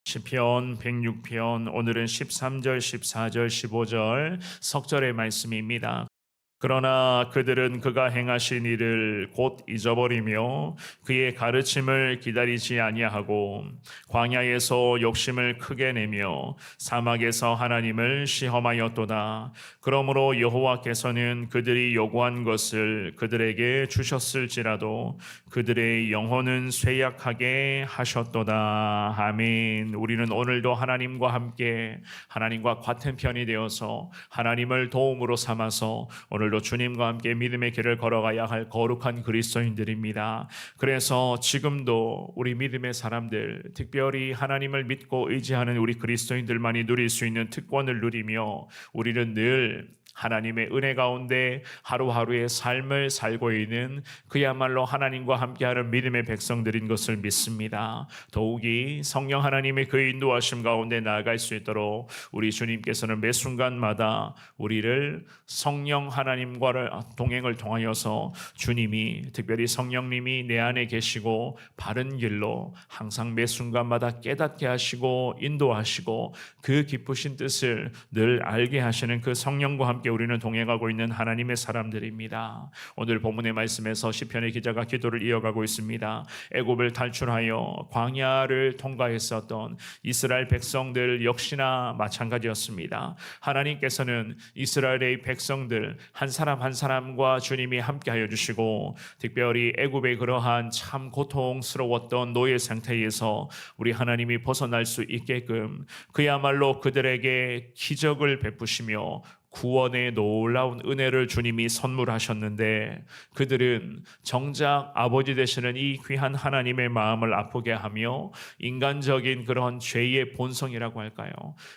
시편 106편 오늘은 13절, 14절, 15절 석절의 말씀입니다. 그러나 그들은 그가 행하신 일을 곧 잊어버리며 그의 가르침을 기다리지 아니하고 광야에서 욕심을 크게 내며 사막에서 하나님을 시험하였도다. 그러므로 여호와께서는 그들이 요구한 것을 그들에게 주셨을지라도 그들의 영혼은 쇠약하게 하셨도다. 아멘. 우리는 오늘도 하나님과 함께 하나님과 같은 편이 되어서 하나님을 도움으로 삼아서 오늘도 주님과 함께 믿음의 길을 걸어가야 할 거룩한 그리스도인들입니다. 그래서 지금도 우리 믿음의 사람들, 특별히 하나님을 믿고 의지하는 우리 그리스도인들만이 누릴 수 있는 특권을 누리며 우리는 늘 하나님의 은혜 가운데 하루하루의 삶을 살고 있는 그야말로 하나님과 함께하는 믿음의 백성들인 것을 믿습니다. 더욱이 성령 하나님의 그 인도하심 가운데 나아갈 수 있도록 우리 주님께서는 매 순간마다 우리를 성령 하나님과의 동행을 통하여서 주님이, 특별히 성령님이 내 안에 계시고 바른 길로 항상 매 순간마다 깨닫게 하시고 인도하시고 그 기쁘신 뜻을 늘 알게 하시는 그 성령과 함께 우리는 동행하고 있는 하나님의 사람들입니다. 오늘 본문의 말씀에서 시편의 기자가 기도를 이어가고 있습니다. 애굽을 탈출하여 광야를 통과했었던 이스라엘 백성들 역시나 마찬가지였습니다. 하나님께서는 이스라엘의 백성들 한 사람 한 사람과 주님이 함께하여 주시고 특별히 애굽의 그러한 참 고통스러웠던 노예 상태에서 우리 하나님이 벗어날 수 있게끔 그야말로 그들에게 기적을 베푸시며 구원의 놀라운 은혜를 주님이 선물하셨는데 그들은 정작 아버지 되시는 이 귀한 하나님의 마음을 아프게 하며 인간적인 그런 죄의 본성이라고 할까요?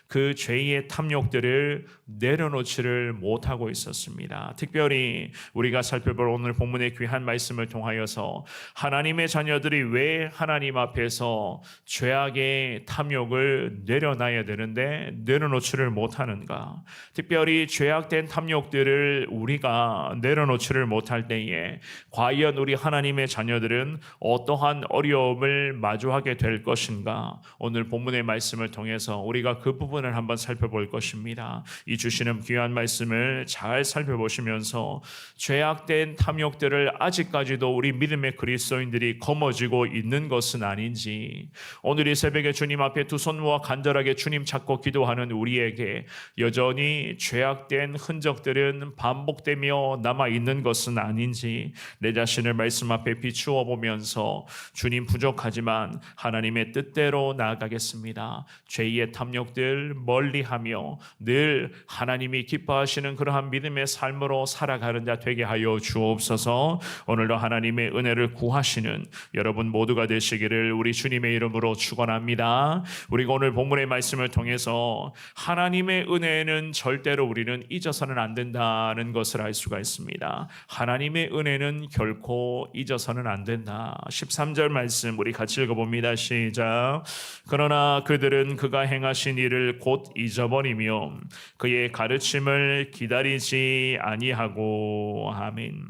그 죄의 탐욕들을 내려놓지를 못하고 있었습니다. 특별히 우리가 살펴볼 오늘 본문의 귀한 말씀을 통하여서 하나님의 자녀들이 왜 하나님 앞에서 죄악의 탐욕을 내려놔야 되는데 내려놓지를 못하는가? 특별히 죄악된 탐욕들을 우리가 내려놓지를 못할 때에 과연 우리 하나님의 자녀들은 어떠한 어려움을 마주하게 될 것인가? 오늘 본문의 말씀을 통해서 우리가 그 부분을 한번 살펴볼 것입니다. 이 주시는 귀한 말씀을 잘 살펴보시면서 죄악된 탐욕들을 아직까지도 우리 믿음의 그리스도인들이 거머쥐고 있는 것은 아닌지, 오늘 이 새벽에 주님 앞에 두 손 모아 간절하게 주님 찾고 기도하는 우리에게 여전히 죄악된 흔적들은 반복되며 남아있는 것은 아닌지 내 자신을 말씀 앞에 비추어 보면서 주님 부족하지만 하나님의 뜻대로 나아가겠습니다. 죄의 탐욕들 멀리하며 늘 하나님이 기뻐하시는 그러한 믿음의 삶으로 살아가는 자 되게 하여 주옵소서. 오늘도 하나님의 은혜를 구하시는 여러분 모두가 되시기를 우리 주님의 이름으로 축원합니다. 우리가 오늘 본문의 말씀을 통해서 하나님의 은혜는 절대로 우리는 잊어서는 안 된다는 것을 알 수가 있습니다. 하나님의 은혜는 결코 잊어서는 안 된다. 13절 말씀 우리 같이 읽어봅니다. 시작. 그러나 그들은 그가 행하신 일을 곧 잊어버리며 그의 가르침을 기다리지 아니하고. 아멘.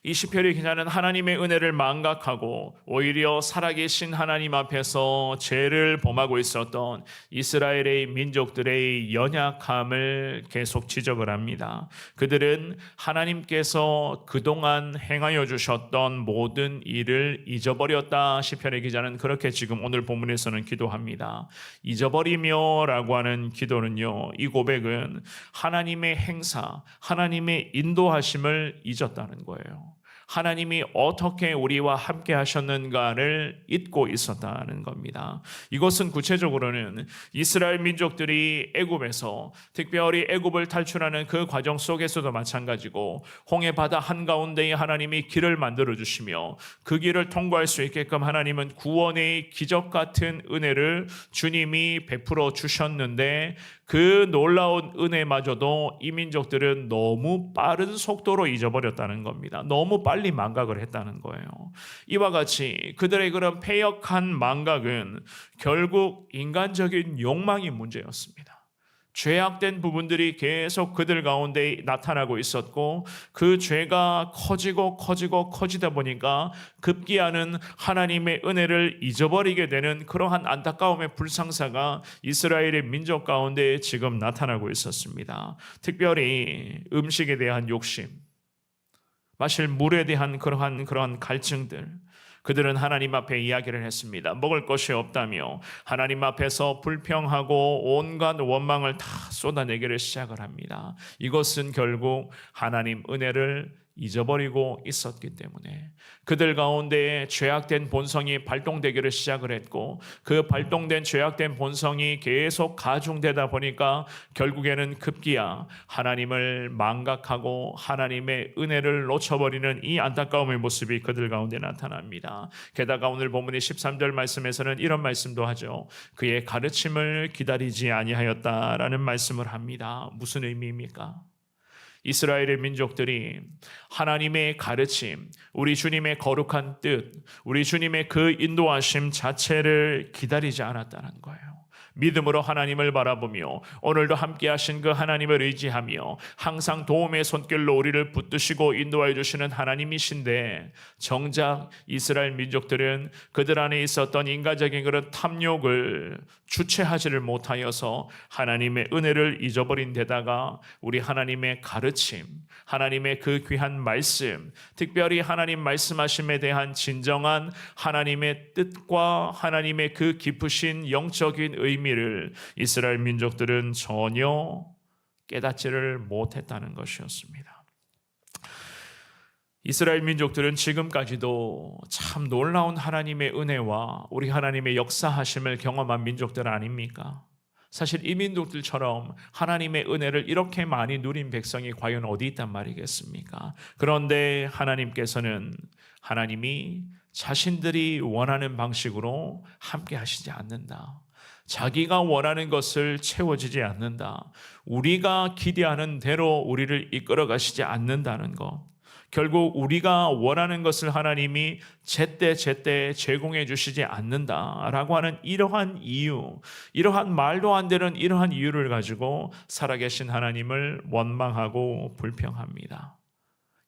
이 시편의 기자는 하나님의 은혜를 망각하고 오히려 살아계신 하나님 앞에서 죄를 범하고 있었던 이스라엘의 민족들의 연약함을 계속 지적을 합니다. 그들은 하나님께서 그동안 행하여 주셨던 모든 일을 잊어버렸다. 시편의 기자는 그렇게 지금 오늘 본문에서는 기도합니다. 잊어버리며 라고 하는 기도는요, 이 고백은 하나님의 행사, 하나님의 인도하심을 잊었다는 거예요. 하나님이 어떻게 우리와 함께 하셨는가를 잊고 있었다는 겁니다. 이것은 구체적으로는 이스라엘 민족들이 애굽에서, 특별히 애굽을 탈출하는 그 과정 속에서도 마찬가지고 홍해 바다 한가운데에 하나님이 길을 만들어 주시며 그 길을 통과할 수 있게끔 하나님은 구원의 기적 같은 은혜를 주님이 베풀어 주셨는데 그 놀라운 은혜마저도 이 민족들은 너무 빠른 속도로 잊어버렸다는 겁니다. 너무 빨리 망각을 했다는 거예요. 이와 같이 그들의 그런 패역한 망각은 결국 인간적인 욕망이 문제였습니다. 죄악된 부분들이 계속 그들 가운데 나타나고 있었고 그 죄가 커지다 보니까 급기야는 하나님의 은혜를 잊어버리게 되는 그러한 안타까움의 불상사가 이스라엘의 민족 가운데 지금 나타나고 있었습니다. 특별히 음식에 대한 욕심, 마실 물에 대한 그러한 갈증들, 그들은 하나님 앞에 이야기를 했습니다. 먹을 것이 없다며 하나님 앞에서 불평하고 온갖 원망을 다 쏟아내기를 시작을 합니다. 이것은 결국 하나님 은혜를 잊어버리고 있었기 때문에 그들 가운데 죄악된 본성이 발동되기를 시작을 했고 그 발동된 죄악된 본성이 계속 가중되다 보니까 결국에는 급기야 하나님을 망각하고 하나님의 은혜를 놓쳐버리는 이 안타까움의 모습이 그들 가운데 나타납니다. 게다가 오늘 본문의 13절 말씀에서는 이런 말씀도 하죠. 그의 가르침을 기다리지 아니하였다라는 말씀을 합니다. 무슨 의미입니까? 이스라엘의 민족들이 하나님의 가르침, 우리 주님의 거룩한 뜻, 우리 주님의 그 인도하심 자체를 기다리지 않았다는 거예요. 믿음으로 하나님을 바라보며 오늘도 함께 하신 그 하나님을 의지하며 항상 도움의 손길로 우리를 붙드시고 인도하여 주시는 하나님이신데 정작 이스라엘 민족들은 그들 안에 있었던 인간적인 그런 탐욕을 주체하지를 못하여서 하나님의 은혜를 잊어버린 데다가 우리 하나님의 가르침, 하나님의 그 귀한 말씀, 특별히 하나님 말씀하심에 대한 진정한 하나님의 뜻과 하나님의 그 깊으신 영적인 의미를 이스라엘 민족들은 전혀 깨닫지를 못했다는 것이었습니다. 이스라엘 민족들은 지금까지도 참 놀라운 하나님의 은혜와 우리 하나님의 역사하심을 경험한 민족들 아닙니까? 사실 이 민족들처럼 하나님의 은혜를 이렇게 많이 누린 백성이 과연 어디 있단 말이겠습니까? 그런데 하나님께서는 하나님이 자신들이 원하는 방식으로 함께 하시지 않는다. 자기가 원하는 것을 채워지지 않는다. 우리가 기대하는 대로 우리를 이끌어 가시지 않는다는 것. 결국 우리가 원하는 것을 하나님이 제때 제공해 주시지 않는다라고 하는 이러한 이유, 이러한 말도 안 되는 이러한 이유를 가지고 살아계신 하나님을 원망하고 불평합니다.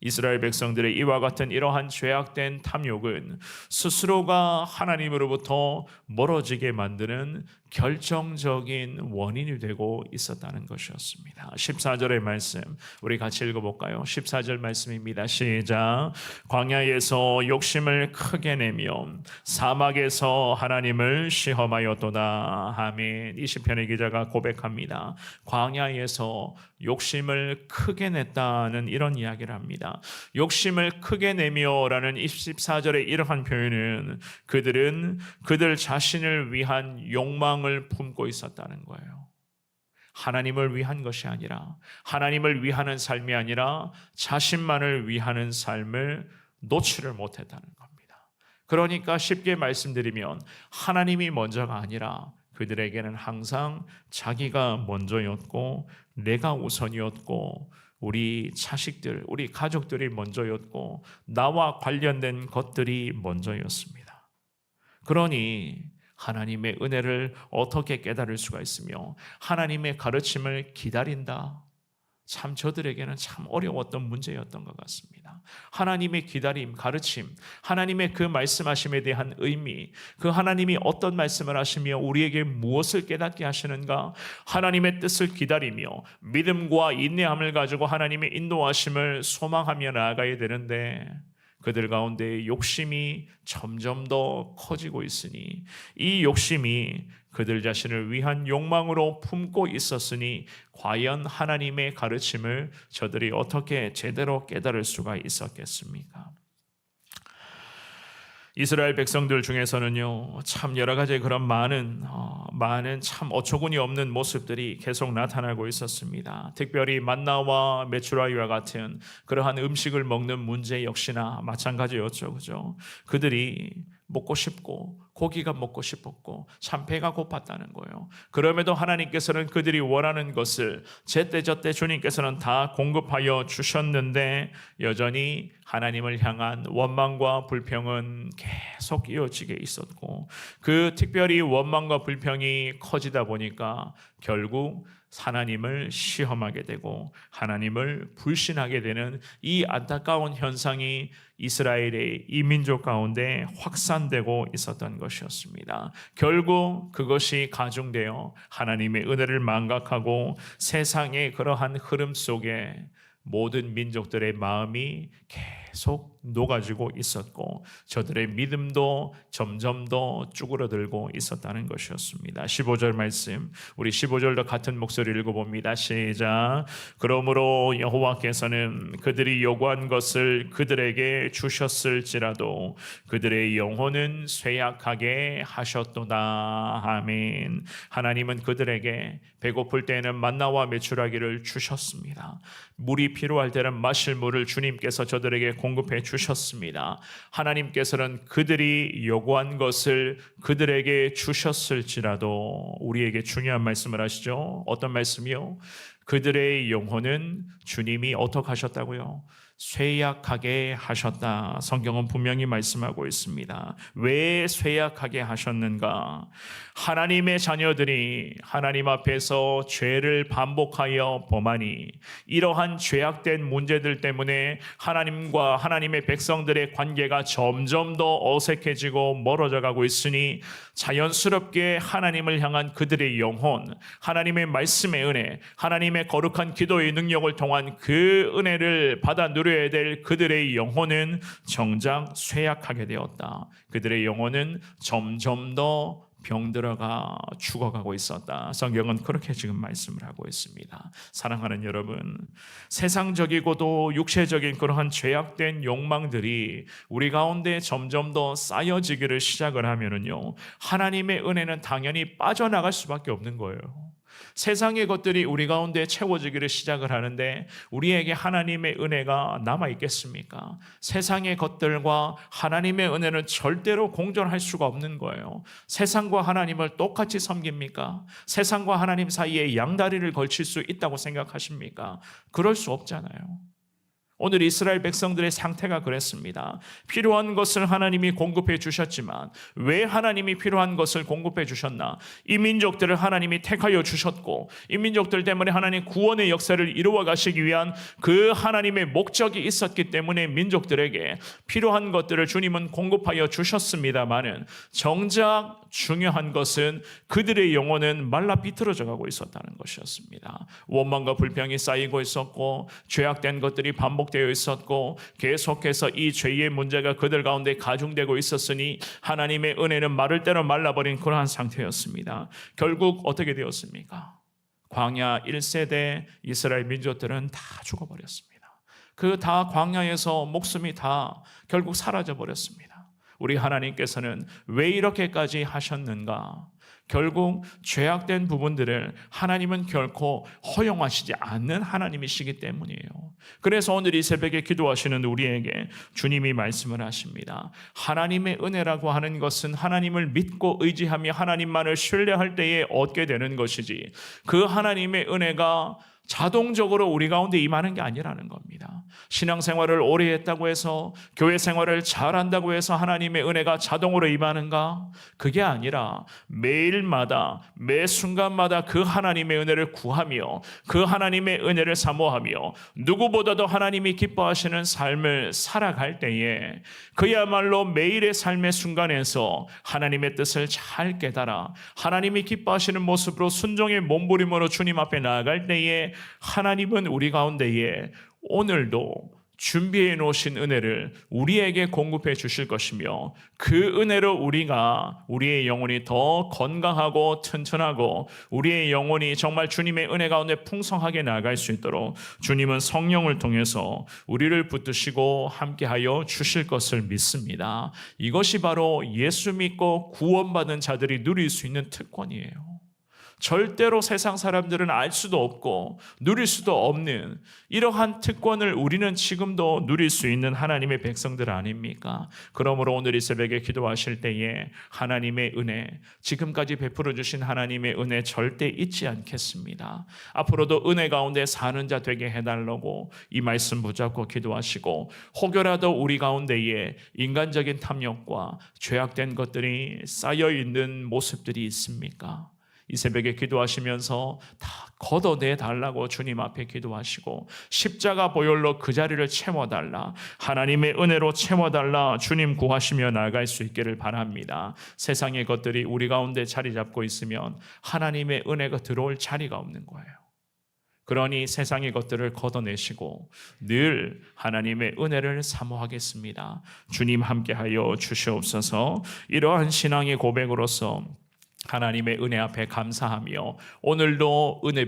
이스라엘 백성들의 이와 같은 이러한 죄악된 탐욕은 스스로가 하나님으로부터 멀어지게 만드는 결정적인 원인이 되고 있었다는 것이었습니다. 14절의 말씀 우리 같이 읽어볼까요? 14절 말씀입니다. 시작. 광야에서 욕심을 크게 내며 사막에서 하나님을 시험하였도다. 아멘. 이 시편의 기자가 고백합니다. 광야에서 욕심을 크게 냈다는 이런 이야기를 합니다. 욕심을 크게 내며라는 14절의 이러한 표현은 그들은 그들 자신을 위한 욕망을 품고 있었다는 거예요. 하나님을 위한 것이 아니라, 하나님을 위하는 삶이 아니라 자신만을 위하는 삶을 놓지를 못했다는 겁니다. 그러니까 쉽게 말씀드리면 하나님이 먼저가 아니라 그들에게는 항상 자기가 먼저였고 내가 우선이었고 우리 자식들, 우리 가족들이 먼저였고 나와 관련된 것들이 먼저였습니다. 그러니 하나님의 은혜를 어떻게 깨달을 수가 있으며 하나님의 가르침을 기다린다. 참 저들에게는 참 어려웠던 문제였던 것 같습니다. 하나님의 기다림, 가르침, 하나님의 그 말씀하심에 대한 의미, 그 하나님이 어떤 말씀을 하시며 우리에게 무엇을 깨닫게 하시는가, 하나님의 뜻을 기다리며 믿음과 인내함을 가지고 하나님의 인도하심을 소망하며 나아가야 되는데 그들 가운데 욕심이 점점 더 커지고 있으니 이 욕심이 그들 자신을 위한 욕망으로 품고 있었으니 과연 하나님의 가르침을 저들이 어떻게 제대로 깨달을 수가 있었겠습니까? 이스라엘 백성들 중에서는요, 참 여러 가지 그런 많은 참 어처구니 없는 모습들이 계속 나타나고 있었습니다. 특별히 만나와 메추라기와 같은 그러한 음식을 먹는 문제 역시나 마찬가지였죠, 그죠? 그들이 먹고 싶고 고기가 먹고 싶었고 참 배가 고팠다는 거예요. 그럼에도 하나님께서는 그들이 원하는 것을 제때저때 주님께서는 다 공급하여 주셨는데 여전히 하나님을 향한 원망과 불평은 계속 이어지게 있었고 그 특별히 원망과 불평이 커지다 보니까 결국 하나님을 시험하게 되고 하나님을 불신하게 되는 이 안타까운 현상이 이스라엘의 이 민족 가운데 확산되고 있었던 것이었습니다. 결국 그것이 가중되어 하나님의 은혜를 망각하고 세상의 그러한 흐름 속에 모든 민족들의 마음이 계속 녹아지고 있었고 저들의 믿음도 점점 더 쭈그러들고 있었다는 것이었습니다. 15절 말씀, 우리 15절도 같은 목소리를 읽어봅니다. 시작. 그러므로 여호와께서는 그들이 요구한 것을 그들에게 주셨을지라도 그들의 영혼은 쇠약하게 하셨도다. 아멘. 하나님은 그들에게 배고플 때에는 만나와 메추라기를 주셨습니다. 물이 필요할 때는 마실 물을 주님께서 저들에게 공급해 주셨습니다. 하나님께서는 그들이 요구한 것을 그들에게 주셨을지라도 우리에게 중요한 말씀을 하시죠. 어떤 말씀이요? 그들의 영혼은 주님이 어떻게 하셨다고요? 쇠약하게 하셨다. 성경은 분명히 말씀하고 있습니다. 왜 쇠약하게 하셨는가? 하나님의 자녀들이 하나님 앞에서 죄를 반복하여 범하니 이러한 죄악된 문제들 때문에 하나님과 하나님의 백성들의 관계가 점점 더 어색해지고 멀어져 가고 있으니 자연스럽게 하나님을 향한 그들의 영혼, 하나님의 말씀의 은혜, 하나님의 거룩한 기도의 능력을 통한 그 은혜를 받아 누려야 될 그들의 영혼은 정작 쇠약하게 되었다. 그들의 영혼은 점점 더 병들어가 죽어가고 있었다. 성경은 그렇게 지금 말씀을 하고 있습니다. 사랑하는 여러분, 세상적이고도 육체적인 그러한 죄악된 욕망들이 우리 가운데 점점 더 쌓여지기를 시작을 하면은요, 하나님의 은혜는 당연히 빠져나갈 수밖에 없는 거예요. 세상의 것들이 우리 가운데 채워지기를 시작을 하는데 우리에게 하나님의 은혜가 남아있겠습니까? 세상의 것들과 하나님의 은혜는 절대로 공존할 수가 없는 거예요. 세상과 하나님을 똑같이 섬깁니까? 세상과 하나님 사이에 양다리를 걸칠 수 있다고 생각하십니까? 그럴 수 없잖아요. 오늘 이스라엘 백성들의 상태가 그랬습니다. 필요한 것을 하나님이 공급해 주셨지만 왜 하나님이 필요한 것을 공급해 주셨나? 이 민족들을 하나님이 택하여 주셨고 이 민족들 때문에 하나님 구원의 역사를 이루어 가시기 위한 그 하나님의 목적이 있었기 때문에 민족들에게 필요한 것들을 주님은 공급하여 주셨습니다마는 정작 중요한 것은 그들의 영혼은 말라 비틀어져 가고 있었다는 것이었습니다. 원망과 불평이 쌓이고 있었고 죄악된 것들이 반복되어 있었고 계속해서 이 죄의 문제가 그들 가운데 가중되고 있었으니 하나님의 은혜는 마를 대로 말라버린 그러한 상태였습니다. 결국 어떻게 되었습니까? 광야 1세대 이스라엘 민족들은 다 죽어버렸습니다. 그 다 광야에서 목숨이 다 결국 사라져 버렸습니다. 우리 하나님께서는 왜 이렇게까지 하셨는가? 결국 죄악된 부분들을 하나님은 결코 허용하시지 않는 하나님이시기 때문이에요. 그래서 오늘 이 새벽에 기도하시는 우리에게 주님이 말씀을 하십니다. 하나님의 은혜라고 하는 것은 하나님을 믿고 의지하며 하나님만을 신뢰할 때에 얻게 되는 것이지 그 하나님의 은혜가 자동적으로 우리 가운데 임하는 게 아니라는 겁니다. 신앙생활을 오래 했다고 해서 교회 생활을 잘한다고 해서 하나님의 은혜가 자동으로 임하는가? 그게 아니라 매일마다 매 순간마다 그 하나님의 은혜를 구하며 그 하나님의 은혜를 사모하며 누구보다도 하나님이 기뻐하시는 삶을 살아갈 때에 그야말로 매일의 삶의 순간에서 하나님의 뜻을 잘 깨달아 하나님이 기뻐하시는 모습으로 순종의 몸부림으로 주님 앞에 나아갈 때에 하나님은 우리 가운데에 오늘도 준비해 놓으신 은혜를 우리에게 공급해 주실 것이며 그 은혜로 우리의 영혼이 더 건강하고 튼튼하고 우리의 영혼이 정말 주님의 은혜 가운데 풍성하게 나아갈 수 있도록 주님은 성령을 통해서 우리를 붙드시고 함께하여 주실 것을 믿습니다. 이것이 바로 예수 믿고 구원받은 자들이 누릴 수 있는 특권이에요. 절대로 세상 사람들은 알 수도 없고 누릴 수도 없는 이러한 특권을 우리는 지금도 누릴 수 있는 하나님의 백성들 아닙니까? 그러므로 오늘 이 새벽에 기도하실 때에 하나님의 은혜, 지금까지 베풀어 주신 하나님의 은혜 절대 잊지 않겠습니다. 앞으로도 은혜 가운데 사는 자 되게 해달라고 이 말씀 붙잡고 기도하시고 혹여라도 우리 가운데에 인간적인 탐욕과 죄악된 것들이 쌓여있는 모습들이 있습니까? 이 새벽에 기도하시면서 다 걷어내 달라고 주님 앞에 기도하시고 십자가 보혈로 그 자리를 채워달라, 하나님의 은혜로 채워달라 주님 구하시며 나아갈 수 있기를 바랍니다. 세상의 것들이 우리 가운데 자리 잡고 있으면 하나님의 은혜가 들어올 자리가 없는 거예요. 그러니 세상의 것들을 걷어내시고 늘 하나님의 은혜를 사모하겠습니다. 주님 함께하여 주시옵소서. 이러한 신앙의 고백으로서 하나님의 은혜 앞에 감사하며 오늘도 은혜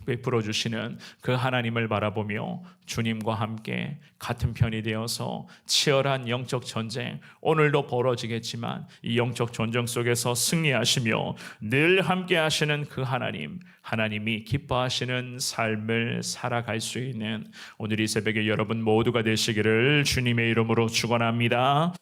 베풀어 주시는 그 하나님을 바라보며 주님과 함께 같은 편이 되어서 치열한 영적 전쟁, 오늘도 벌어지겠지만 이 영적 전쟁 속에서 승리하시며 늘 함께 하시는 그 하나님이 기뻐하시는 삶을 살아갈 수 있는 오늘 이 새벽에 여러분 모두가 되시기를 주님의 이름으로 축원합니다.